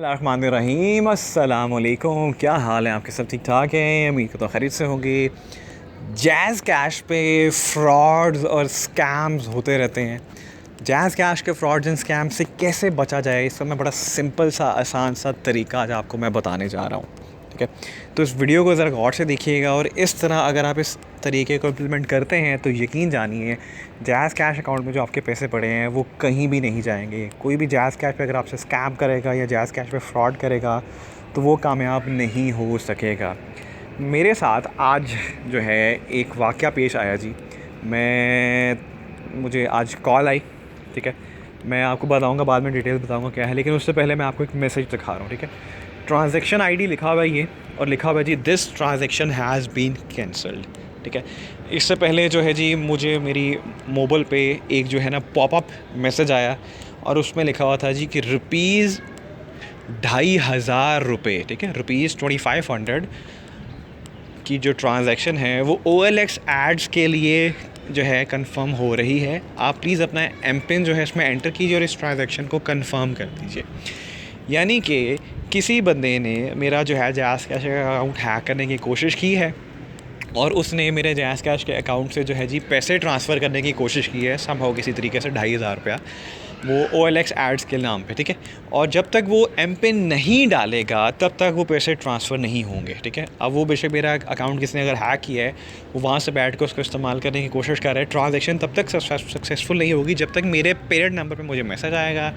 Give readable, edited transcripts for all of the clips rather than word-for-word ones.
बिस्मिल्लाहिर्रहमानिर्रहीम, अस्सलाम वालेकुम। क्या हाल है आपके? सब ठीक ठाक हैं? उम्मीद तो खैरियत से होंगे। जैज़ कैश पे फ्रॉड्स और स्कैम्स होते रहते हैं। जैज़ कैश के फ्रॉड्स एंड स्कैम से कैसे बचा जाए, इसका मैं बड़ा सिंपल सा आसान सा तरीका आज आपको मैं बताने जा रहा हूँ। ठीक है, तो इस वीडियो को ज़रा गौर से देखिएगा और इस तरह अगर आप इस तरीके को इम्प्लीमेंट करते हैं तो यकीन जानिए जैज़ कैश अकाउंट में जो आपके पैसे पड़े हैं वो कहीं भी नहीं जाएंगे। कोई भी जैज़ कैश पे अगर आपसे स्कैम करेगा या जैज़ कैश पे फ्रॉड करेगा तो वो कामयाब नहीं हो सकेगा। मेरे साथ आज जो है एक वाक़या पेश आया जी। मुझे आज कॉल आई। ठीक है, मैं आपको बताऊंगा, बाद में डिटेल्स बताऊंगा क्या है, लेकिन उससे पहले मैं आपको एक मैसेज दिखा रहा हूँ। ठीक है, ट्रांजैक्शन आईडी लिखा हुआ है ये, और लिखा हुआ है जी this transaction has been cancelled. ठीक है, इससे पहले जो है जी मुझे मेरी मोबाइल पे एक जो है ना पॉपअप मैसेज आया और उसमें लिखा हुआ था जी कि ₹2,500, ठीक है, ₹2500 की जो ट्रांजैक्शन है वो OLX एड्स के लिए जो है कंफर्म हो रही है। आप प्लीज़ अपना एमपिन जो है इसमें एंटर कीजिए और इस ट्रांजैक्शन को कंफर्म कर दीजिए। यानी कि किसी बंदे ने मेरा जो है जैज़ कैश अकाउंट हैक करने की कोशिश की है और उसने मेरे जैज़ कैश के अकाउंट से जो है जी पैसे ट्रांसफ़र करने की कोशिश की है समहाउ किसी तरीके से ₹2,500 वो OLX एड्स के नाम पे। ठीक है, और जब तक वो एमपिन नहीं डालेगा तब तक वो पैसे ट्रांसफ़र नहीं होंगे। ठीक है, अब वो बेशक मेरा अकाउंट किसी ने अगर हैक किया है, वो वहाँ से बैठ कर उसको इस्तेमाल करने की कोशिश कर रहा है, ट्रांजैक्शन तब तक सक्सेसफुल नहीं होगी जब तक मेरे पेरेंट नंबर पे मुझे मैसेज आएगा,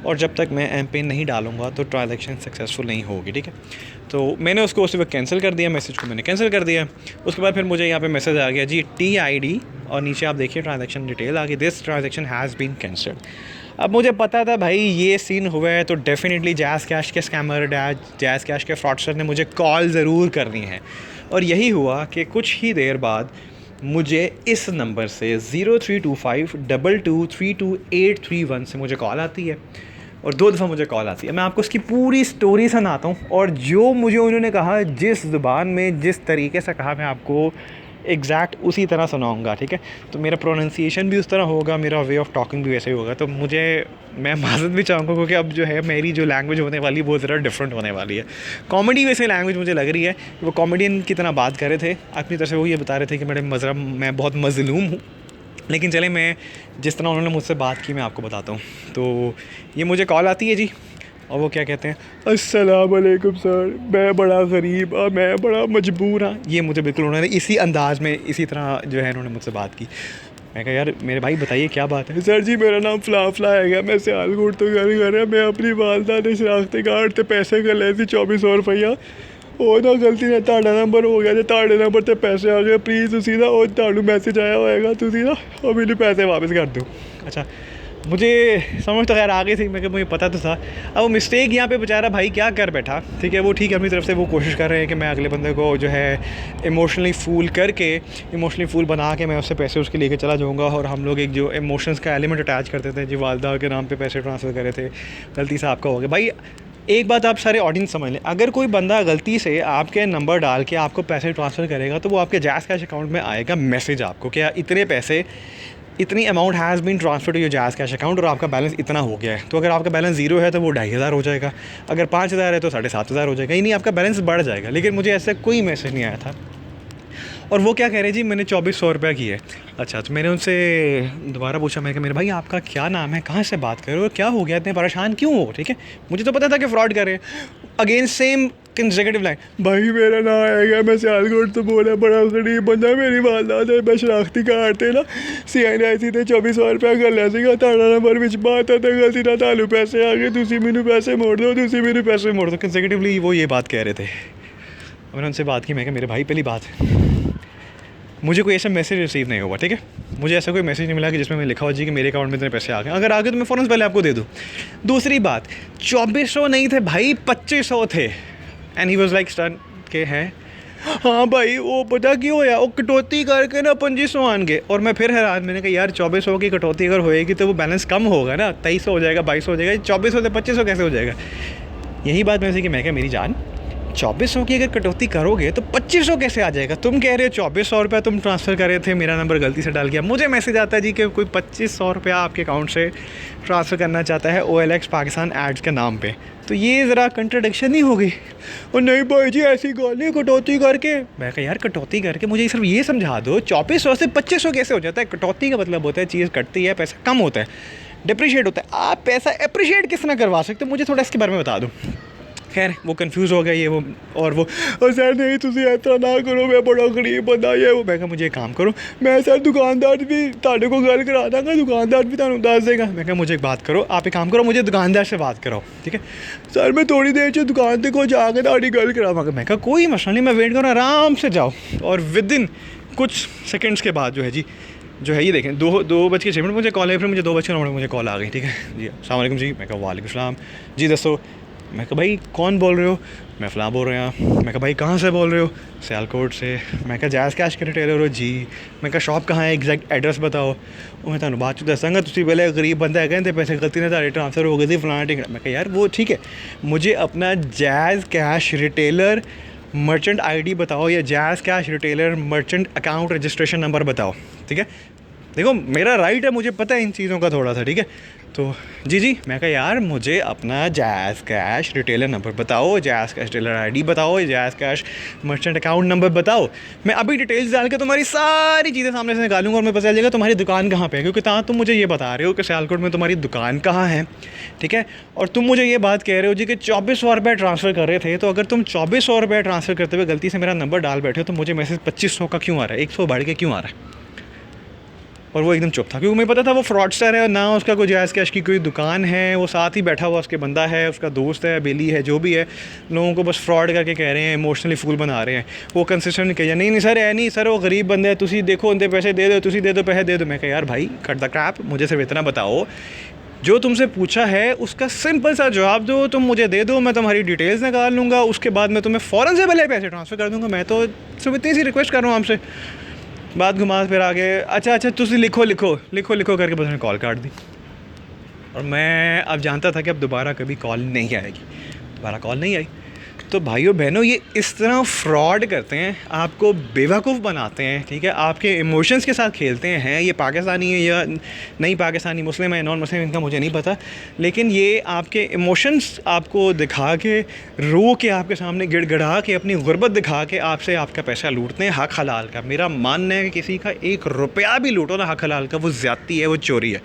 और जब तक मैं एमपिन नहीं डालूंगा तो ट्रांजैक्शन सक्सेसफुल नहीं होगी। ठीक है, तो मैंने उसको उसी वक्त कैंसिल कर दिया, मैसेज को मैंने कैंसिल कर दिया। उसके बाद फिर मुझे यहाँ पे मैसेज आ गया जी TID, और नीचे आप देखिए ट्रांजैक्शन डिटेल आ गई, this transaction has been cancelled. अब मुझे पता था भाई ये सीन हुआ है तो डेफिनेटली जैज़ कैश के स्कैमर, जैज़ कैश के फ्रॉडस्टर ने मुझे कॉल ज़रूर करनी है। और यही हुआ कि कुछ ही देर बाद मुझे इस नंबर से 032522323831 से मुझे कॉल आती है, और 2 दफ़ा मुझे कॉल आती है। मैं आपको उसकी पूरी स्टोरी सुनाता हूँ, और जो मुझे उन्होंने कहा, जिस ज़ुबान में जिस तरीके से कहा, मैं आपको एग्जैक्ट उसी तरह सुनाऊंगा। ठीक है, तो मेरा प्रोनाउंसिएशन भी उस तरह होगा, मेरा वे ऑफ टॉकिंग भी वैसे ही होगा। तो मैं माज़रत भी चाहूँगा क्योंकि अब जो है मेरी जो लैंग्वेज होने वाली है वो ज़रा डिफरेंट होने वाली है। कॉमेडी वैसे लैंग्वेज मुझे लग रही है, वो कॉमेडियन की तरह बात कर रहे थे अपनी तरफ से, वो ये बता रहे थे कि मैं बहुत मज़लूम हूँ। लेकिन चले, मैं जिस तरह उन्होंने मुझसे बात की मैं आपको बताता हूँ। तो ये मुझे कॉल आती है जी, और वो क्या कहते हैं, अस्सलाम वालेकुम सर, मैं बड़ा गरीब, मैं बड़ा मजबूर हाँ। ये मुझे बिल्कुल उन्होंने इसी अंदाज़ में, इसी तरह जो है उन्होंने मुझसे बात की। मैं कहा यार मेरे भाई बताइए क्या बात है। सर जी मेरा नाम फला है, मैं सियालकोट तो गल कर रहा, मैं अपनी वालदा ने शनाख्ती कार्ड से पैसे कर ले थे 2400 रुपया, ਉਹ ਨਾ ਗਲਤੀ ਨਾਲ ਤੁਹਾਡਾ ਨੰਬਰ ਹੋ ਗਿਆ, ਜੇ ਤੁਹਾਡੇ ਨੰਬਰ 'ਤੇ ਪੈਸੇ ਆ ਗਏ ਪਲੀਜ਼ ਤੁਸੀਂ ਨਾ, ਉਹ ਤੁਹਾਨੂੰ ਮੈਸੇਜ ਆਇਆ ਹੋਏਗਾ, ਤੁਸੀਂ ਨਾ ਉਹ ਮੈਨੂੰ पैसे वापस कर दो। अच्छा, मुझे समझ तो खैर आ गई थी, मुझे पता तो था। अब वो मिस्टेक यहाँ पे बेचारा भाई क्या कर बैठा। ठीक है, वो ठीक है, अपनी तरफ से वो कोशिश कर रहे हैं कि मैं अगले बंदे को जो है इमोशनली फूल बना के मैं उससे पैसे उसके लेके चला जाऊँगा, और हम लोग एक जो इमोशंस का एलिमेंट अटैच करते थे जी, वालदा के नाम पे पैसे ट्रांसफ़र करे थे, गलती से आपका हो गया। भाई एक बात आप सारे ऑडियंस समझ लें, अगर कोई बंदा गलती से आपके नंबर डाल के आपको पैसे ट्रांसफ़र करेगा तो वो आपके जैज़ कैश अकाउंट में आएगा मैसेज आपको, क्या इतनी amount has been transfer to your Jazz Cash account, और आपका बैलेंस इतना हो गया है। तो अगर आपका बैलेंस 0 है तो वो 2,500 हो जाएगा, अगर 5,000 है तो 7,500 हो जाएगा, यानी आपका बैलेंस बढ़ जाएगा। लेकिन मुझे ऐसा कोई मैसेज नहीं आया था, और वो क्या कह रहे जी मैंने 2400 रुपये की है। अच्छा, तो मैंने उनसे दोबारा पूछा, मैं कि मेरे भाई आपका क्या नाम है, कहाँ से बात कर रहे हो, क्या हो गया, इतने परेशान क्यों हो। ठीक है, मुझे तो पता था कि फ्रॉड कर रहे हैं। अगेन सेम कंसेक्यूटिव लाइन, भाई मेरा नाम आएगा, मैं सियालकोट तो बोला, बड़ा गरीब बंदा, मेरी वालदा ने मैं शनाख्ती कार्ड थे ना CNIC ਤੇ 2400 रुपया कर लिया ਸੀਗਾ, ਤੁਹਾਡਾ ਨੰਬਰ ਵਿੱਚ ਬਾਤ है तो गलती ਨਾਲ ਤੁਹਾਨੂੰ पैसे आ गए, ਤੁਸੀਂ ਮੈਨੂੰ पैसे मोड़ दो, ਤੁਸੀਂ ਮੈਨੂੰ पैसे मोड़ दो। कंसेक्यूटिवली वो ये बात कह रहे थे। मैंने उनसे बात की, मैं कहा मेरे भाई पहली बात, मुझे कोई ऐसा मैसेज रिसीव नहीं हुआ। ठीक है, मुझे ऐसा कोई मैसेज नहीं मिला कि जिसमें मैं लिखा हो जी कि मेरे अकाउंट में इतने पैसे आ गए, अगर आ गए तो मैं फ़ौरन पहले आपको दे दूँ। दूसरी बात, 2400 नहीं थे भाई, 2500 थे। And he was like stun के हैं, हाँ भाई वो पता क्यों होया, वो कटौती करके ना 2500 आन गए। और मैं फिर हैरान, मैंने कहा यार 2400 की कटौती अगर होएगी तो वो बैलेंस कम होगा ना, 2300 हो जाएगा, 2200 हो जाएगा, 2400 से 2500 कैसे हो जाएगा। यही बात मैं कि मैं क्या मेरी जान 2400 की अगर कटौती करोगे तो 2500 कैसे आ जाएगा? तुम कह रहे हो 2400 रुपया तुम ट्रांसफ़र कर रहे थे, मेरा नंबर गलती से डाल गया, मुझे मैसेज आता है जी कि कोई 2500 रुपया आपके अकाउंट से ट्रांसफ़र करना चाहता है OLX पाकिस्तान एड्स के नाम पे। तो ये ज़रा कंट्राडिक्शन नहीं हो गई? और नहीं भाई जी ऐसी गाली कटौती करके। मैं कहा यार कटौती करके मुझे सिर्फ ये समझा दो 2400 से 2500 कैसे हो जाता है? कटौती का मतलब होता है चीज़ कटती है, पैसा कम होता है, डिप्रिशिएट होता है। आप पैसा अप्रिशिएट किस तरह करवा सकते हो? मुझे थोड़ा इसके बारे में बता दो। खैर वो कंफ्यूज हो गया ये वो, और वो सर नहीं तुम ऐसा ना करो, मैं बड़ा गरीब बंदा ये वो। मैं कहा मुझे एक काम करो, मैं सर दुकानदार भी ताड़े को गल करा दूँगा, दुकानदार भी तुम दस देगा। मैं कहा मुझे एक बात करो, आप एक काम करो, मुझे दुकानदार से बात कराओ, ठीक है सर मैं थोड़ी देर से दुकान तक को जाकर ताड़ी गल करावांगा। मैं कहा कोई मसला नहीं, मैं वेट करूँ, आराम से जाओ। और विद इन कुछ सेकेंड्स के बाद जो है जी, जो है ये देखें 2:06 मुझे कॉल है, फिर मुझे 2:09 मुझे कॉल आ गई, ठीक है जी अस्सलाम वालेकुम जी। मैं कहा वालेकुम सलाम जी, दसो। मैं कहा भाई कौन बोल रहे हो? मैं फ़लाँ बोल रहा हूँ। मैं कहा भाई कहाँ से बोल रहे हो? सियालकोट से। मैं कहा जायज़ कैश के रिटेलर हो जी? मैं कहा शॉप कहाँ है, एग्जैक्ट एड्रेस बताओ। वो मैं तुहानू बाद दसांगा, तुसीं पहले गरीब बंदा है कहते पैसे गलती ने ताड़े ट्रांसफ़र हो गए थे फ़लाँ टिकट। मैं कहा यार वो ठीक है, मुझे अपना जायज़ कैश रिटेलर मर्चेंट ID बताओ, या जायज़ cash retailer merchant account registration number बताओ, ठीक है। देखो मेरा राइट है, मुझे पता है इन चीज़ों का थोड़ा सा, ठीक है। तो जी मैं कहा यार मुझे अपना जायज़ कैश रिटेलर नंबर बताओ, जायज़ कैश रिटेलर ID बताओ, जायज़ कैश मर्चेंट अकाउंट नंबर बताओ। मैं अभी डिटेल्स डाल के तुम्हारी सारी चीज़ें सामने से निकालूंगा और मैं पता चल जाएगा तुम्हारी दुकान कहाँ पे है, क्योंकि तुम मुझे ये बता रहे हो कि सियालकोट में तुम्हारी दुकान कहाँ है, ठीक है। और तुम मुझे ये बात कह रहे हो जी कि 2400 रुपये ट्रांसफ़र कर रहे थे। तो अगर तुम 2400 रुपये ट्रांसफ़र करते हुए गलती से मेरा नंबर डाल बैठे हो तो मुझे मैसेज 2500 का क्यों आ रहा है, 100 बढ़ के क्यों आ रहा है? और वो एकदम चुप था, क्योंकि मुझे पता था वो फ्रॉडस्टर है और ना उसका कोई जायज़ कैश की कोई दुकान है, वो साथ ही बैठा हुआ उसके बंदा है, उसका दोस्त है, बेली है, जो भी है, लोगों को बस फ्रॉड करके कह रहे हैं, इमोशनली फूल बना रहे हैं। वो कंसिस्टेंट कह नहीं सर है नहीं सर, वो गरीब बंदे हैं, तुसी देखो उनके पैसे दे दो, तुसी दे दो पैसे दे दो। मैं कहा यार भाई कट द क्रैप, मुझे सिर्फ इतना बताओ, जो तुमसे पूछा है उसका सिंपल सा जवाब दो, तुम मुझे दे दो, मैं तुम्हारी डिटेल्स निकाल लूँगा, उसके बाद मैं तुम्हें फ़ौरन से पहले पैसे ट्रांसफ़र कर दूँगा। मैं तो सिर्फ इतनी सी रिक्वेस्ट कर रहा हूँ आपसे। बात घुमा फिर आगे, अच्छा तुसी लिखो करके बस मैंने कॉल काट दी। और मैं अब जानता था कि अब दोबारा कभी कॉल नहीं आएगी, दोबारा कॉल नहीं आई। तो भाइयों बहनों ये इस तरह फ्रॉड करते हैं, आपको बेवकूफ़ बनाते हैं, ठीक है, आपके इमोशंस के साथ खेलते हैं। ये पाकिस्तानी है या नहीं पाकिस्तानी, मुस्लिम है नॉन मुस्लिम, इनका मुझे नहीं पता, लेकिन ये आपके इमोशंस आपको दिखा के, रो के आपके सामने गिड़गिड़ा के, अपनी गुर्बत दिखा के आपसे आपका पैसा लूटते हैं हक हलाल का। मेरा मानना है कि किसी का 1 रुपया भी लूटो ना हक हलाल का, वो ज़्यादती है, वो चोरी है।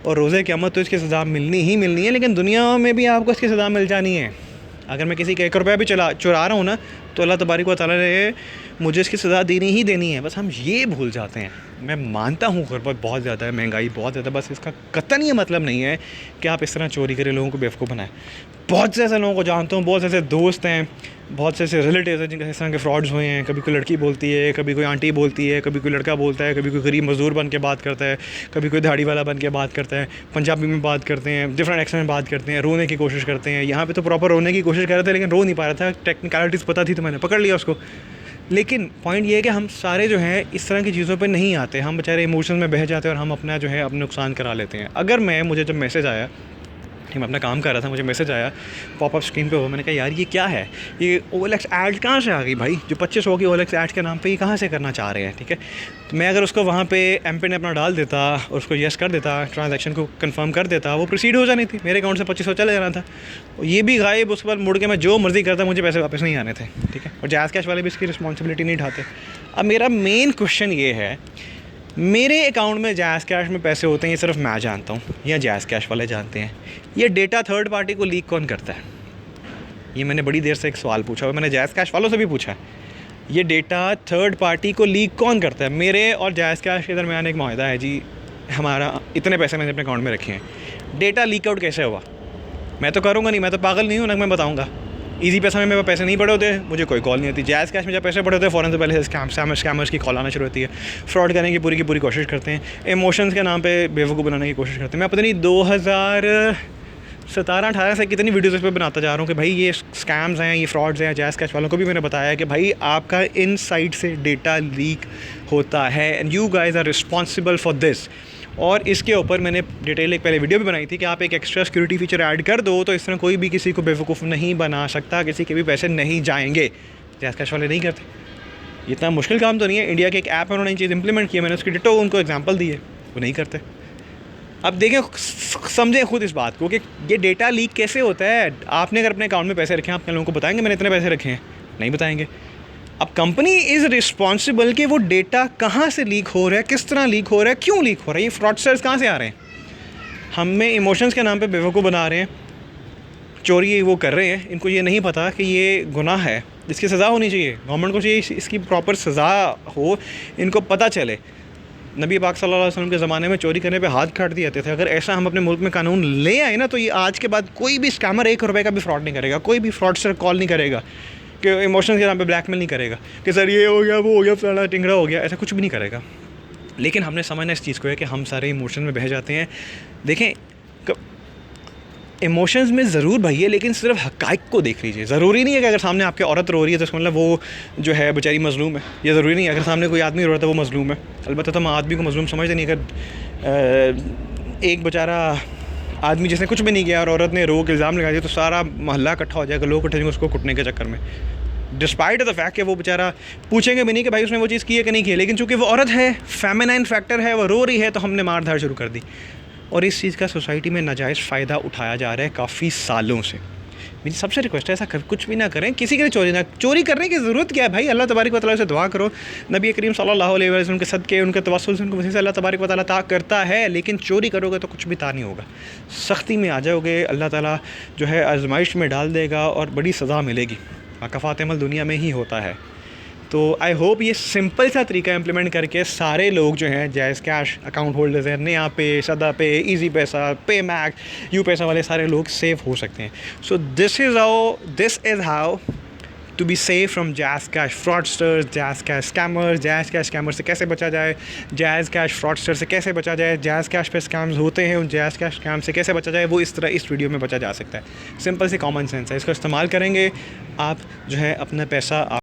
और रोज़े क़यामत तो इसकी सज़ा मिलनी ही मिलनी है, लेकिन दुनिया में भी आपको इसकी सज़ा मिल जानी है। अगर मैं किसी का 1 रुपया भी चुरा रहा हूँ ना, तो अल्लाह तबारक व तआला ने मुझे इसकी सज़ा देनी ही देनी है, बस हम ये भूल जाते हैं। मैं मानता हूँ गुर्बत बहुत ज़्यादा है, महंगाई बहुत ज़्यादा, बस इसका कतई ये मतलब नहीं है कि आप इस तरह चोरी करें, लोगों को बेवकूफ़ बनाएं। बहुत से ऐसे लोगों को जानता हूँ, बहुत से ऐसे दोस्त हैं, बहुत से ऐसे रिलेटिव हैं जिनके इस तरह के फ्रॉड्स हुए हैं। कभी कोई लड़की बोलती है, कभी कोई आंटी बोलती है, कभी कोई लड़का बोलता है, कभी कोई गरीब मज़दूर बन के बात करता है, कभी कोई दिहाड़ी वाला बन के बात करता है, पंजाबी में बात करते हैं, डिफरेंट एक्सेंट में बात करते हैं, रोने की कोशिश करते हैं। यहाँ पे तो प्रॉपर रोने की कोशिश कर रहे थे, लेकिन रो नहीं पा रहा था, टेक्निकलिटीज़ पता थी तो मैंने पकड़ लिया उसको। लेकिन पॉइंट ये है कि हम सारे जो हैं इस तरह की चीज़ों पे नहीं आते, हम बेचारे इमोशन में बह जाते हैं और हम अपना जो है अपना नुकसान करा लेते हैं। अगर मुझे जब मैसेज आया, मैं अपना काम कर रहा था, मुझे मैसेज आया पॉपअप स्क्रीन पे, हो मैंने कहा यार ये क्या है, ये OLX ऐड कहाँ से आ गई भाई, जो 2500 की OLX ऐड के नाम पे ये कहाँ से करना चाह रहे हैं, ठीक है। तो मैं अगर उसको वहाँ पे एमपिन अपना डाल देता और उसको येस कर देता, ट्रांजैक्शन को कंफर्म कर देता, वो प्रोसीड हो जानी थी, मेरे अकाउंट से 2500 चले जाना था। ये भी गायब, उसके बाद मुड़ के मैं जो मर्ज़ी करता, मुझे पैसे वापस नहीं आने थे, ठीक है। और जायज़ कैश वाले भी इसकी रिस्पॉन्सिबिलिटी नहीं उठाते। अब मेरा मेन क्वेश्चन ये है, मेरे अकाउंट में जायज़ कैश में पैसे होते हैं, ये सिर्फ मैं जानता हूँ या जायज़ कैश वाले जानते हैं? ये डेटा थर्ड पार्टी को लीक कौन करता है? ये मैंने बड़ी देर से एक सवाल पूछा और मैंने जायज़ कैश वालों से भी पूछा है, ये डेटा थर्ड पार्टी को लीक कौन करता है? मेरे और जायज़ कैश के दरमियान एक मुआहदा है जी, हमारा इतने पैसे मैंने अपने अकाउंट में रखे हैं, डेटा लीक आउट कैसे हुआ? मैं तो करूँगा नहीं, मैं तो पागल नहीं हूँ ना, मैं बताऊँगा। ईजी पैसा में मेरे पैसे नहीं पड़े होते, मुझे कोई कॉल नहीं होती। जायज़ कैश में जब पैसे पड़े होते हैं, फ़ौरन से पहले स्कैमर्स की कॉल आना शुरू होती है, फ्रॉड करने की पूरी कोशिश करते हैं, इमोशंस के नाम पे बेवकूफ़ बनाने की कोशिश करते हैं। मैं पता नहीं 2017-18 से कितनी वीडियोज़ इस पर बनाता जा रहा हूँ कि भाई ये स्कैम्स हैं, ये फ्रॉड्स हैं। जायज़ कैश वालों को भी मैंने बताया कि भाई आपका इन साइड से डेटा लीक होता है and you guys are responsible for this. और इसके ऊपर मैंने डिटेल एक पहले वीडियो भी बनाई थी कि आप एक एक्स्ट्रा सिक्योरिटी फीचर ऐड कर दो तो इस तरह कोई भी किसी को बेवकूफ़ नहीं बना सकता, किसी के भी पैसे नहीं जाएंगे। जैज़ कैश वाले नहीं करते, इतना मुश्किल काम तो नहीं है। इंडिया के एक ऐप में उन्होंने चीज़ इंप्लीमेंट की है, मैंने उसकी डिटो उनको एग्जांपल दी है, वो नहीं करते। अब देखें, समझें खुद इस बात को कि ये डेटा लीक कैसे होता है। आपने अगर अपने अकाउंट में पैसे रखे हैं, आप लोगों को बताएंगे मैंने इतने पैसे रखे हैं? नहीं बताएंगे। अब कंपनी इज़ रिस्पॉन्सिबल कि वो डेटा कहाँ से लीक हो रहा है, किस तरह लीक हो रहा है, क्यों लीक हो रहा है, ये फ्रॉडस्टर्स कहाँ से आ रहे हैं। हमें इमोशंस के नाम पे बेवकूफ़ बना रहे हैं, चोरी वो कर रहे हैं, इनको ये नहीं पता कि ये गुनाह है, इसकी सज़ा होनी चाहिए। गवर्नमेंट को चाहिए इसकी प्रॉपर सज़ा हो, इनको पता चले। नबी पाक सल्लल्लाहु अलैहि वसल्लम के ज़माने में चोरी करने पे हाथ काट दिए जाते थे। अगर ऐसा हम अपने मुल्क में कानून ले आए ना, तो ये आज के बाद कोई भी स्कैमर 1 रुपये का भी फ्रॉड नहीं करेगा, कोई भी फ्रॉडस्टर कॉल नहीं करेगा कि इमोशंस के नाम पे ब्लैकमेल नहीं करेगा कि सर ये हो गया, वो हो गया, फलाना टिंगड़ा हो गया, ऐसा कुछ भी नहीं करेगा। लेकिन हमने समझना इस चीज़ को है कि हम सारे इमोशन में बह जाते हैं। देखें, इमोशंस में ज़रूर भैया, लेकिन सिर्फ हक़ाइक़ को देख लीजिए। ज़रूरी नहीं है कि अगर सामने आपके औरत रो रही है तो इसका मतलब वो जो है बेचारी मज़लूम है, ये ज़रूरी नहीं है। अगर सामने कोई आदमी रो रहा है तो वो मज़लूम है। अलबत्ता तो हम आदमी को मज़लूम समझते नहीं। अगर एक बेचारा आदमी जिसने कुछ भी नहीं किया और औरत ने रो के इल्ज़ाम लगा दिया तो सारा मोहल्ला इकट्ठा हो जाएगा, लोग इकट्ठे होंगे उसको कुटने के चक्कर में, डिस्पाइट द फैक्ट कि वो बेचारा पूछेंगे भी नहीं कि भाई उसने वो चीज़ की है कि नहीं की है। लेकिन चूँकि वो औरत है, फेमिनाइन फैक्टर है, वो रो रही है, तो हमने मार धाड़ शुरू कर दी। और इस चीज़ का सोसाइटी में नाजायज़ फ़ायदा उठाया जा रहा है काफ़ी सालों से। मेरी सबसे रिक्वेस्ट है, ऐसा कुछ भी ना करें, किसी के लिए चोरी करने की ज़रूरत क्या है भाई। अल्लाह तबारक व तआला से दुआ करो, नबी करीम सल्लल्लाहु अलैहि वसल्लम के सदक़े, उनके तवस्सुल से, उनको वसी से अल्लाह तबारक व तआला ता करता है। लेकिन चोरी करोगे तो कुछ भी ता नहीं होगा, सख्ती में आ जाओगे, अल्लाह ताला जो है आजमाइश में डाल देगा और बड़ी सज़ा मिलेगी। वाक़फ़ात अमल दुनिया में ही होता है। तो आई होप ये सिंपल सा तरीका इम्प्लीमेंट करके सारे लोग जो हैं जायज़ कैश अकाउंट होल्डर्स हैं, नया पे, सदा पे, ईजी पैसा, पे मैक्स, यू पैसा वाले सारे लोग सेफ़ हो सकते हैं। So this is how to be safe from Jazz Cash fraudsters, Jazz Cash scammers. Jazz Cash scammer से कैसे बचा जाए, जायज़ कैश फ्रॉडस्टर से कैसे बचा जाए, जायज़ कैश पे स्कैम्स होते हैं, उन जायज़ कैश स्कैम से कैसे बचा जाए, वो इस तरह इस वीडियो में बचा जा सकता है। सिंपल सी कॉमन सेंस है, इसका इस्तेमाल करेंगे आप जो है अपना पैसा